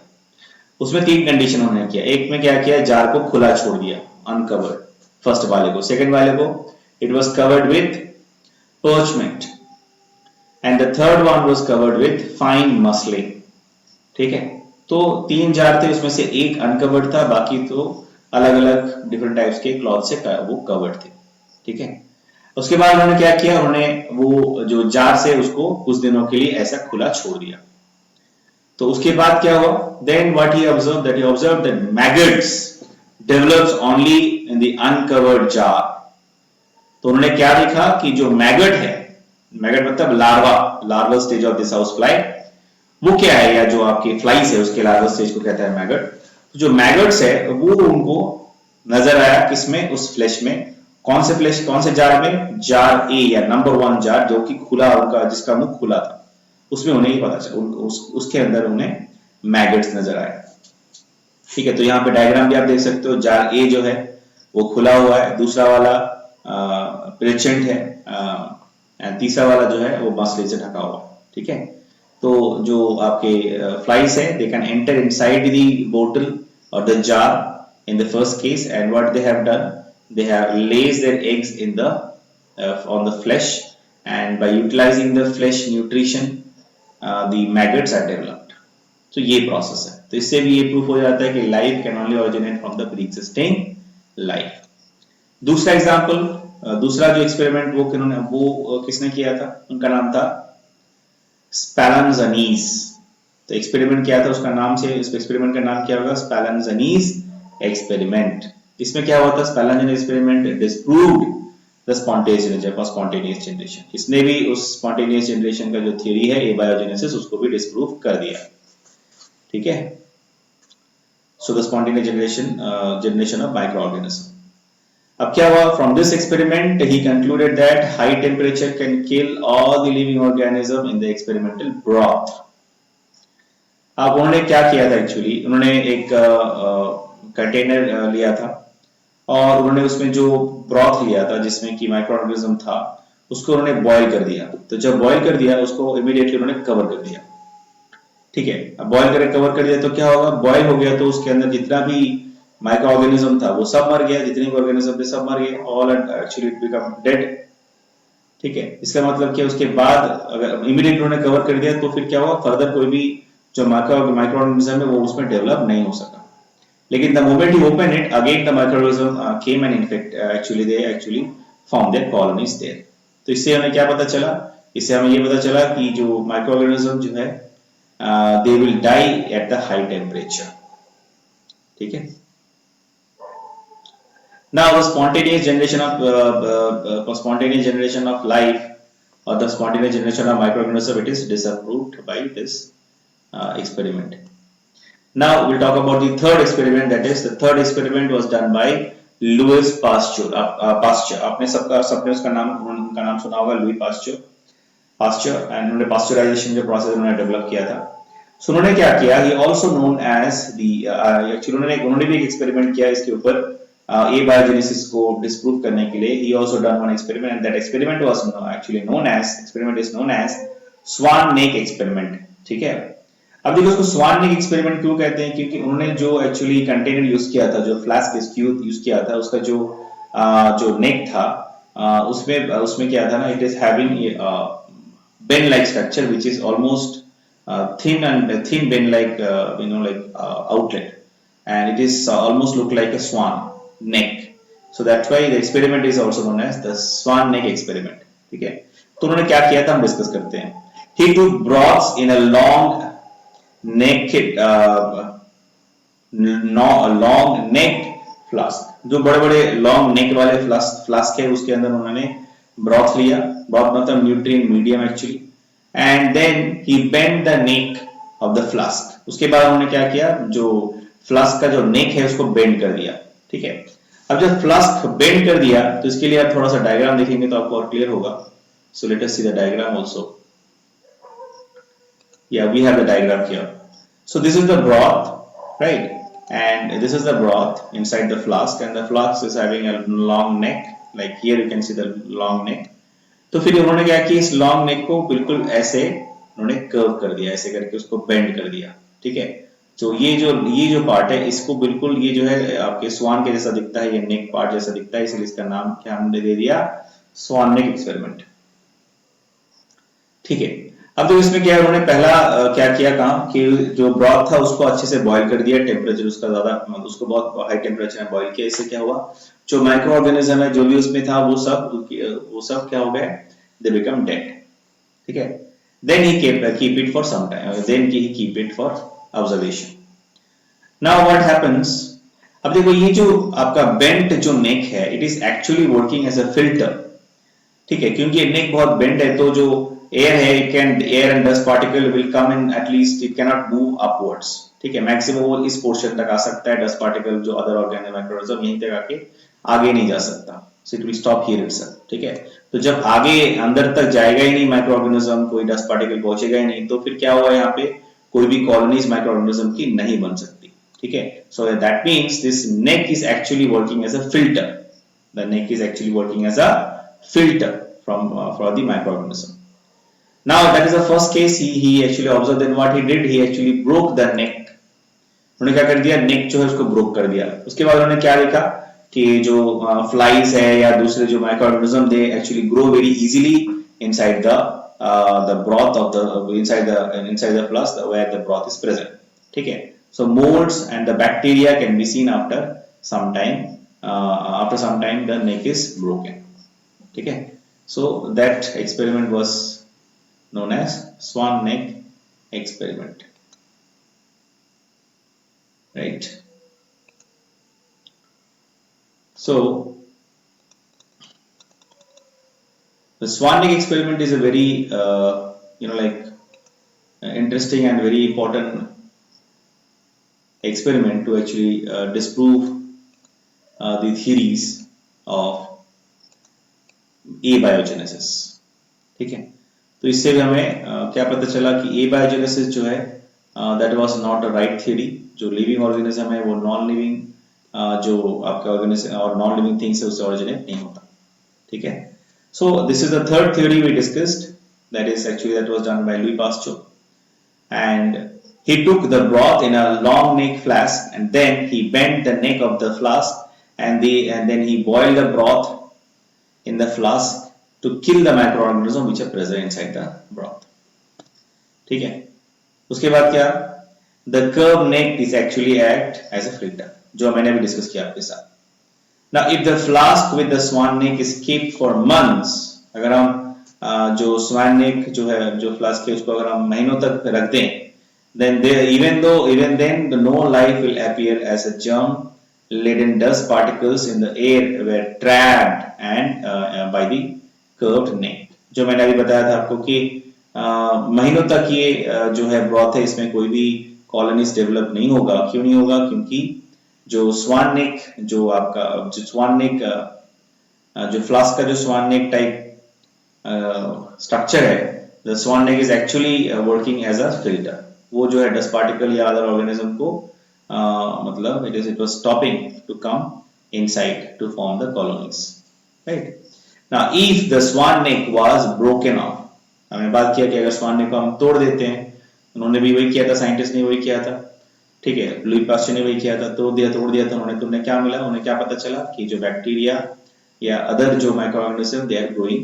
उसमें 3 कंडीशन उन्होंने किया। एक में क्या किया, जार को खुला छोड़ दिया, अनकवर्ड, फर्स्ट वाले को। सेकंड वाले को it was covered with parchment and the third one was covered with fine muslin, ठीक है? तो 3 जार थे, उसमें से एक अनकवर्ड था, बाकी तो अलग अलग डिफरेंट टाइप्स के क्लॉथ से वो कवर्ड थे, ठीक है? उसके बाद उन्होंने क्या किया, उन्होंने वो जो जार से उसको कुछ दिनों के लिए ऐसा खुला छोड़ दिया। तो उसके बाद क्या हुआ, then what he observe, that he observe that maggots develops only in the uncovered jar. तो उन्होंने क्या देखा कि जो मैगट है, मैगट मतलब larva stage of this house fly, वो क्या है, या जो आपकी फ्लाइज है उसके लार्वा स्टेज को कहता है मैगट। जो मैगट्स है वो उनको नजर आया किसमें, उस फ्लैश में। कौन से जार में, जार ए या नंबर 1 जार जो कि खुला, उनका जिसका मुंह खुला था, उसमें उन्हें ही पता चला, उसके अंदर उन्हें मैगट्स नजर आए, ठीक है? तो यहाँ पे डायग्राम भी आप देख सकते हो, जार ए जो है वो खुला हुआ है, दूसरा वाला प्रेजेंट है, तीसरा वाला जो है वो मसले से ढका हुआ, ठीक है? तो जो आपके फ्लाइज है, they can enter inside the बोतल और the jar in the first case, and what they have done, they have lays their eggs in the on the flesh, and by utilizing the flesh nutrition the maggots are developed. तो ये process है, तो इससे भी ये proof हो जाता है कि life can only originate from the pre existing life. दूसरा एग्जांपल, दूसरा जो एक्सपेरिमेंट वो किसने किया था, उनका नाम था स्पैलेंज़नीज। तो एक्सपेरिमेंट क्या था, उसका नाम से इस एक्सपेरिमेंट का नाम क्या होगा, स्पैलेंज़नीज एक्सपेरिमेंट। इसमें क्या हुआ था, Spallanzani's experiment disproved the spontaneous generation. इसने भी उस स्पॉन्टेनियस जनरेशन का जो थ्योरी है एबायोजेनेसिस उसको भी डिस्प्रूव कर दिया। ठीक है, so the spontaneous generation of micro organism. अब क्या हुआ, from this experiment he concluded that high temperature can kill all the living organism in the experimental broth. अब उन्होंने क्या किया था, एक्चुअली उन्होंने एक कंटेनर लिया था और उन्होंने उसमें जो ब्रॉथ लिया था जिसमें कि माइक्रो ऑर्गेनिज्म था उसको उन्होंने बॉईल कर दिया। तो जब बॉईल कर दिया उसको इमीडिएटली उन्होंने कवर कर दिया। ठीक है, अब बॉईल करके कवर कर दिया तो क्या होगा, बॉईल हो गया तो उसके अंदर जितना भी माइक्रो ऑर्गेनिज्म था वो सब मर गया, जितने भी ऑर्गेनिज्म थे सब मर गए, all actually it become dead. ठीक है, इसका मतलब क्या, उसके बाद अगर इमीडिएटली उन्होंने कवर कर दिया तो फिर क्या हुआ, फर्दर कोई भी जो माइक्रो ऑर्गेनिज्म है वो उसमें डेवलप नहीं हो सका। लेकिन the moment you open it, again the microorganism came and infect, they found their colonies there. तो इससे हमें क्या पता चला, इससे हमें ये पता चला कि जो माइक्रोऑर्गेनिज्म जो है they will die at the high temperature. ठीक है, now the spontaneous generation of life or the spontaneous generation of microorganism, it is disapproved by this experiment. Now we'll talk about the third experiment, that is the third experiment was done by Louis Pasteur. आपने सबने उसका नाम सुना होगा, Louis Pasteur and उन्होंने pasteurisation जो process उन्होंने develop किया था। सो उन्होंने क्या किया, he also known as the actually उन्होंने भी एक एक्सपेरिमेंट किया इसके ऊपर एबायोजेनेसिस को डिस्प्रूव करने के लिए। He also done one experiment and that experiment was actually known as swan neck experiment. ठीक है, अब देखो उसको स्वान नेक एक्सपेरिमेंट क्यों कहते हैं, क्योंकि उन्होंने जो एक्चुअली कंटेनर यूज किया था, जो फ्लास्क यूज किया था, उसका जो नेक था उसमें क्या था ना, it is having Ben like structure which is almost thin bend like outlet, and it is almost look like a swan neck. So that's why the experiment is also known as the swan neck experiment. ठीक है, तो उन्होंने क्या किया था हम discuss करते हैं। He took broths in a long necked flask, जो बड़े बड़े लॉन्ग नेक वाले फ्लास्क है उसके अंदर उन्होंने ब्रॉथ लिया, ब्रॉथ मतलब nutrient medium actually, and then he bend the neck of the flask. उसके बाद उन्होंने क्या किया, जो फ्लास्क का जो नेक है उसको बेंड कर दिया। ठीक है, अब जब फ्लास्क बेंड कर दिया तो इसके लिए आप थोड़ा सा डायग्राम देखेंगे तो आपको और क्लियर होगा। So let us see the diagram also. Yeah, we have the diagram here. So this is the broth, right? And this is the broth inside the flask, and the flask is having a long neck. Like here you can see the long neck. तो फिर उन्होंने क्या किया, इस long neck को बिल्कुल ऐसे उन्होंने कर्व कर दिया, ऐसे करके उसको बेंड कर दिया। ठीक है, तो ये जो पार्ट है इसको बिल्कुल ये जो है आपके स्वान के जैसा दिखता है, ये नेक पार्ट जैसा दिखता है, इसलिए इसका नाम क्या हमने दे दिया, स्वान नेक एक्सपेरिमेंट। ठीक है, अब तो इसमें क्या है, उन्होंने पहला क्या किया काम कि जो ब्रॉथ था उसको अच्छे से बॉईल कर दिया, टेम्परेचर उसका ज्यादा, उसको बहुत हाई टेम्परेचर में बॉईल किया। इससे क्या हुआ, जो माइक्रो ऑर्गेनिज्म है जो भी उसमें था वो सब क्या हो गए, दे बिकम डेड। ठीक है, then he keep it for some time, then he keep it for observation. Now what happens, अब देखो ये जो आपका बेंट जो नेक है, it is actually working as a filter. ठीक है, क्योंकि नेक बहुत बेंड है तो जो एयर है, air and dust particle will come in, at least it can not move upwards. ठीक है, मैक्सिमम वो इस पोर्शन तक आ सकता है, डस्ट पार्टिकल जो अदर ऑर्गेनिज्म यहीं तक आके आगे नहीं जा सकता। So it will stop here itself. ठीक है, तो जब आगे अंदर तक जाएगा ही नहीं माइक्रो ऑर्गेनिज्म, कोई डस्ट पार्टिकल पहुंचेगा ही नहीं, तो फिर क्या होगा, यहाँ पे कोई भी कॉलोनीज माइक्रो ऑर्गेनिज्म की नहीं बन सकती। ठीक है, so that means this neck is actually working as a filter, the neck is actually working as a filter for the microorganism. Now that is the first case. He actually observed. Then what he did, he actually broke the neck. उन्होंने क्या कर दिया, नेक जो है उसको broke कर दिया। उसके बाद उन्होंने क्या देखा कि जो फ्लाइज है या दूसरे जो microorganism they actually grow very easily inside the broth of the inside the flask where the broth is present. ठीक है. So moulds and the bacteria can be seen after some time the neck is broken. ठीक है. So that experiment was known as swan neck experiment, right? So the swan neck experiment is a very interesting and very important experiment to actually disprove the theories of abiogenesis. ठीक है. तो इससे भी हमें क्या पता चला कि एबायोजेनेसिस जो है that was not a right theory. जो लिविंग ऑर्गेनिज्म है वो नॉन लिविंग जो आपका ऑर्गेनिज्म और नॉन लिविंग थिंग्स है उससे ओरिजिनेट नहीं होता. ठीक है. So this is the third theory we discussed, that is actually that was done by Louis Pasteur, and he took the broth in a long neck flask and then he bent the neck of the flask and then he boiled the broth in the flask to kill the microorganism which are present inside the broth. ठीक है. उसके बाद क्या, the curved neck is actually act as a filter, जो मैंने अभी discuss किया आपके साथ. Now if the flask with the swan neck is kept for months, अगर हम जो swan neck जो है जो फ्लास्क है उसको अगर हम महीनों तक रख दें, then even then the no life will appear as a germ laden dust particles in the air were trapped and by the curved neck. जो मैंने अभी बताया था आपको कि महीनों तक ये जो है ब्रॉथ है इसमें कोई भी कॉलोनीज डेवलप नहीं होगा. क्यों नहीं होगा? क्योंकि जो स्वान नेक जो आपका जो स्वान नेक जो फ्लास्क का जो स्वान नेक टाइप स्ट्रक्चर है, the swan neck is actually working as a filter. वो जो है डस्ट पार्टिकल या अदर ऑर्गेनिज्म को मतलब it was stopping to come inside to form the colonies, right? Now, if the swan neck was broken off, हमने बात किया कि अगर स्वान नेक को हम तोड़ देते हैं, उन्होंने भी वही किया था, साइंटिस्ट ने वही किया था. ठीक है. लुई पास्चर ने वही किया था, तोड़ दिया था उन्होंने. तुमने क्या मिला? उन्हें क्या पता चला कि जो बैक्टीरिया या अदर जो microorganism they are growing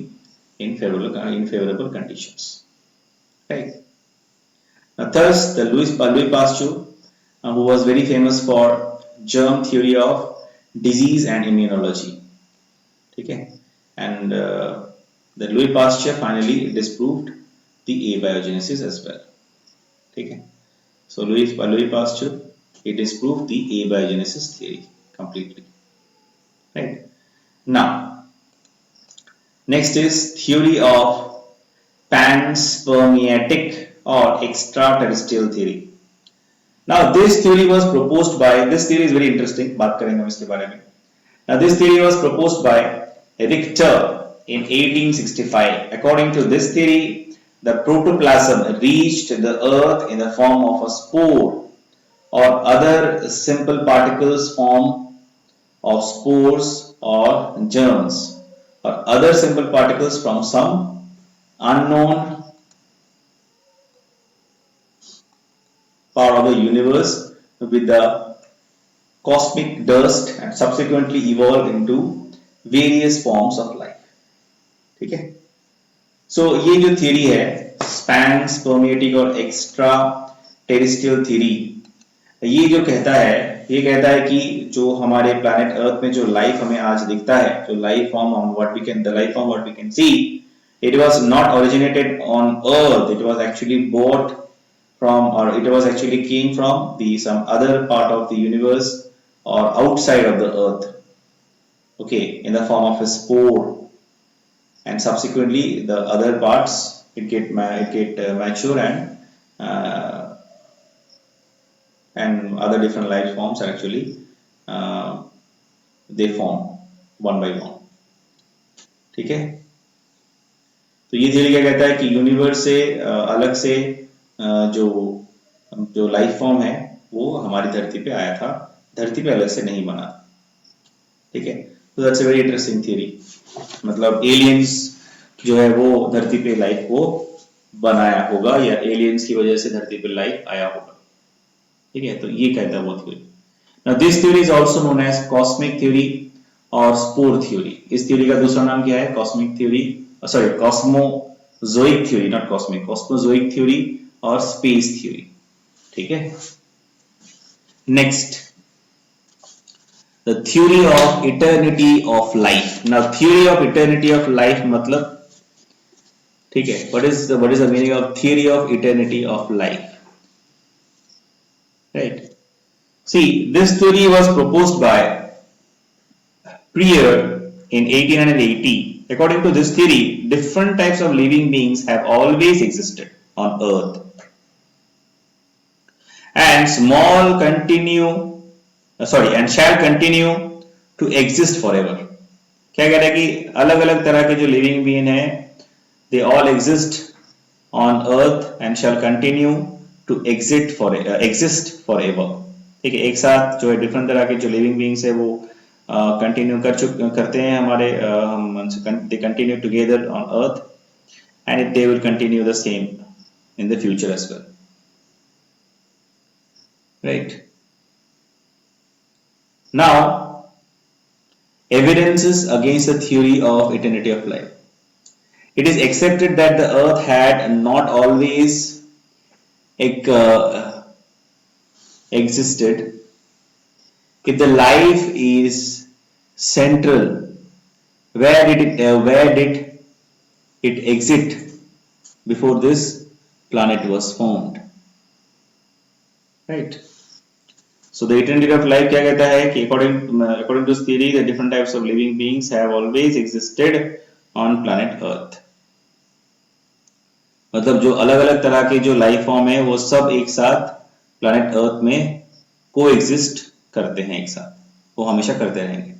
in favourable conditions, right? Now, thus the Louis Pasteur, who was very famous for germ theory of disease and immunology, ठीक है. And the Louis Pasteur finally disproved the abiogenesis as well. ठीक है. So Louis Pasteur he disproved the abiogenesis theory completely. Right. Now, next is theory of panspermiotic or extraterrestrial theory. Now this theory was proposed by, this theory is very interesting. बात करेंगे हम इसके बारे में. Now this theory was proposed by Richter in 1865. According to this theory, the protoplasm reached the earth in the form of a spore or other simple particles form of spores or germs or other simple particles from some unknown part of the universe with the cosmic dust and subsequently evolved into various forms of life. ठीक है. सो ये जो theory है पैनस्पर्मिएटिक और extra terrestrial theory, ये जो कहता है कि जो हमारे प्लैनेट अर्थ में जो लाइफ हमें आज दिखता है, जो life form what we can see, it was not originated on earth, it was actually brought from, or it was actually came from some other part of the universe or outside of the earth, okay, in the form of a spore, and subsequently the other parts it get mature and other different life forms are actually they form one by one. ठीक है. तो ये theory क्या कहता है कि universe से अलग से जो लाइफ फॉर्म है वो हमारी धरती पे आया था, धरती पे अलग से नहीं बना. ठीक है. तो that's a very interesting theory. मतलब एलियंस जो है वो धरती पे लाइफ को बनाया होगा या एलियंस की वजह से धरती पे लाइफ आया होगा. ठीक है. तो ये कहता है वो theory. Now this theory is also known as cosmic theory और स्पोर थ्योरी। इस थ्योरी का दूसरा नाम क्या है? Cosmic theory, sorry cosmozoic theory, not cosmic, cosmozoic theory और स्पेस थ्योरी। ठीक है। Next, the theory of eternity of life. Now theory of eternity of life मतलब, ठीक है, what is the meaning of theory of eternity of life, right? See, this theory was proposed by Prior in 1880. According to this theory, different types of living beings have always existed on Earth, and and shall continue to exist forever. क्या कह रहा है कि अलग अलग तरह के जो लिविंग बीइंग है, they all exist on Earth and shall continue to exist forever. ठीक है, एक साथ जो है डिफरेंट तरह के जो लिविंग बीइंग्स है वो कंटिन्यू करते हैं हमारे, they continue together on Earth and they will continue the same in the future as well, right? Now, evidences against the theory of eternity of life. It is accepted that the Earth had not always existed. If the life is central, where did it exist before this planet was formed, right? So the eternity of life क्या कहता है कि according to this theory, the different types of living beings have always existed on planet Earth. मतलब जो अलग अलग तरह के जो लाइफ फॉर्म है वो सब एक साथ प्लैनेट अर्थ में को एग्जिस्ट करते हैं एक साथ, वो हमेशा करते रहेंगे।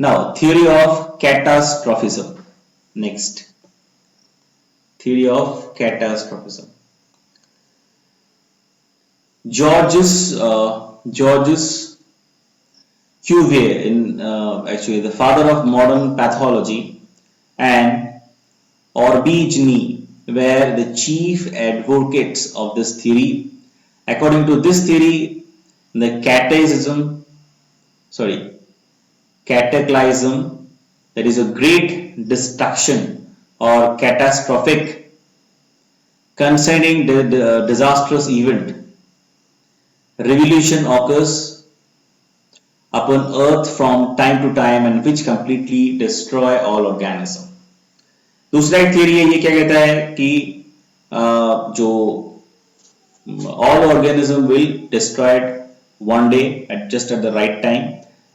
Now theory of catastrophism. Next, theory of catastrophism. Georges Cuvier, actually the father of modern pathology, and Orbigny were the chief advocates of this theory. According to this theory, the cataclysm, that is a great destruction or catastrophic concerning the disastrous event, revolution occurs upon Earth from time to time and which completely destroy all organism. दूसरा एक theory है, ये क्या कहता है कि जो all organism will destroyed one day just at the right time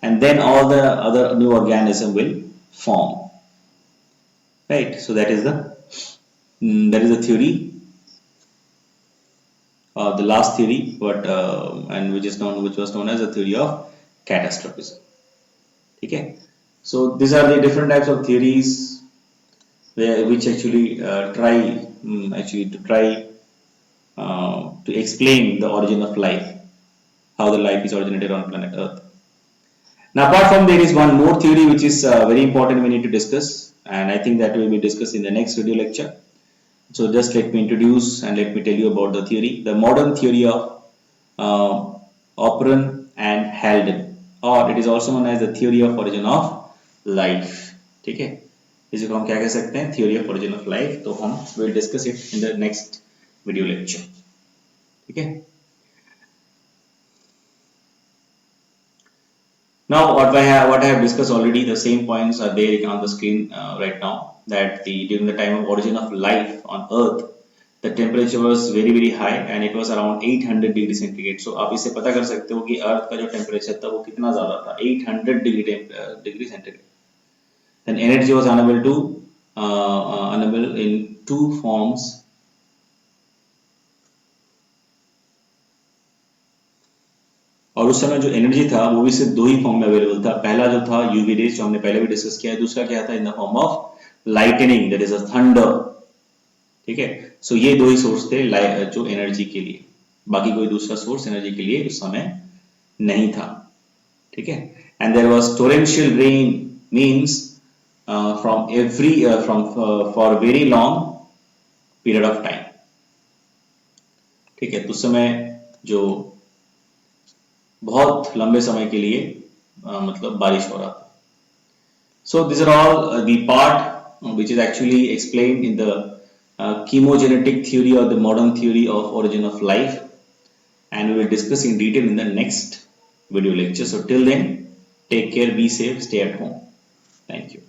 and then all the other new organism will form, right? So that is the theory, the last theory, but and which was known as the theory of catastrophism. Okay, so these are the different types of theories which actually to explain the origin of life, how the life is originated on planet Earth. Now, apart from there is one more theory which is very important we need to discuss, and I think that will be discussed in the next video lecture. So just let me introduce and let me tell you about the theory, the modern theory of Opren and Haldane, or it is also known as the theory of origin of life. ठीक है, इसे को हम क्या कह सकते हैं? theory of origin of life. तो हम will discuss it in the next video lecture. ठीक है। Now what I have discussed already, the same points are there on the screen right now. That during the time of origin of life on Earth, the temperature was very very high and it was around 800 degree centigrade. So आप इससे पता कर सकते हो कि अर्थ का जो temperature था वो कितना ज़्यादा था, 800 degree centigrade. Then energy was unavailable in two forms. और उस समय जो एनर्जी था वो भी सिर्फ दो ही फॉर्म में अवेलेबल था। पहला जो था यूवी रेज, जो हमने पहले भी डिस्कस किया है। दूसरा क्या था? In the form of lightning, that is a thunder. ठीक है, सो ये दो ही सोर्स थे जो एनर्जी के लिए, बाकी कोई दूसरा सोर्स एनर्जी के लिए उस समय नहीं था। ठीक है, and there was torrential rain, means for very long period of time. ठीक है, तो उस समय जो बहुत लंबे समय के लिए मतलब बारिश हो रहा था. So these are all the part which is actually explained in the chemogenetic theory or the modern theory of origin of life, and we will discuss in detail in the next video lecture. So till then, take care, be safe, stay at home. Thank you.